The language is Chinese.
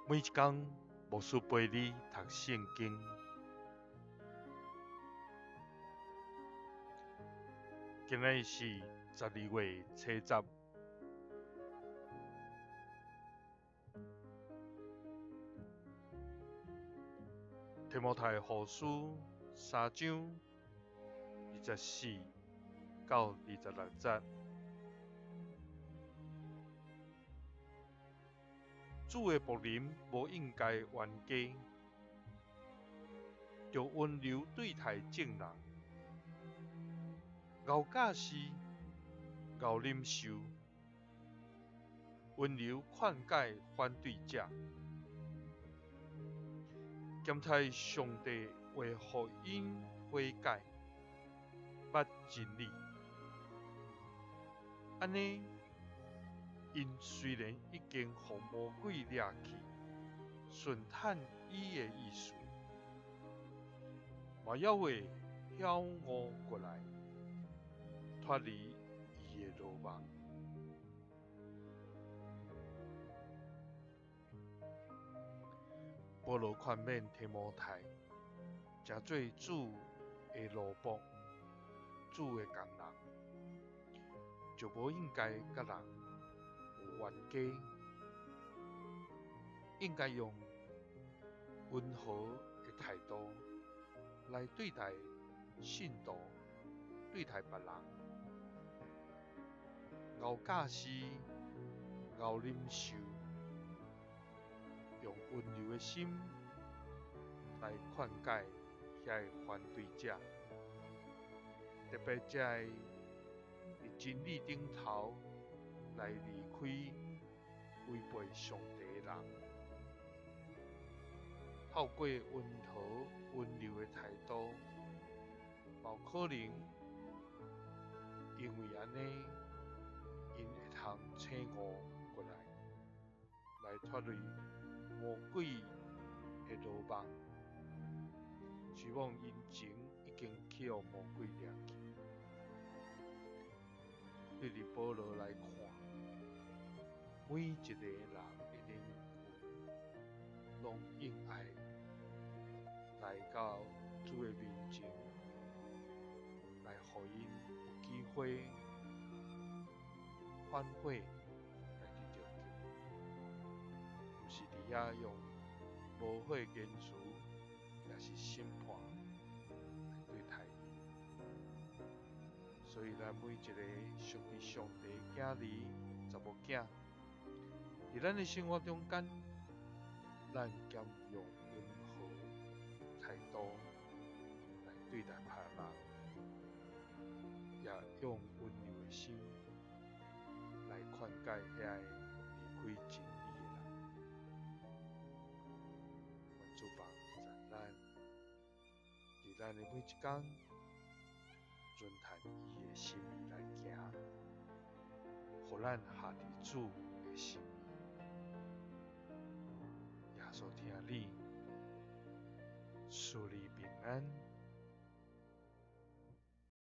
每一天，牧师陪你读圣经。今日是12月初10。提摩太后书3章24到26节。主的僕人无应该冤家，着温柔对待众人，熬假释，熬忍受，温柔劝解反对者，检察上帝为互因悔改，捌真理。安尼，因虽然已经互魔鬼掠去，顺坦伊的意思，嘛还会晓悟过来，脱离伊的罗网。保罗劝勉提摩太，诚做主的奴仆，主的工人，就无应该甲人有冤家，应该用温和的态度来对待信徒，对待别人，熬假释，熬忍受，用温柔的心来劝解遐个反对者，特别这个伫真理顶头来离开违背上帝的人，透过温和温柔的态度，有可能因为安尼，因会通醒悟过来，来脱离魔鬼的罗网。希望因前已经去互魔鬼掠去。对于保罗来看，每一个人的灵魂，拢应爱来到主的面前，来互因有机会反悔，来得到救。毋是伫遐用无好的言辞，也是审判来对待伊。所以咱每一个属于上帝的囝儿、查某囝，伫咱的生活中间，咱兼用温和态度来对待别人，也用温柔的心来劝解遐个离开真理的人。愿主帮助咱，伫咱的每一天，遵探伊的心意来行，互咱下伫主的心意。耶稣听你，赐你平安。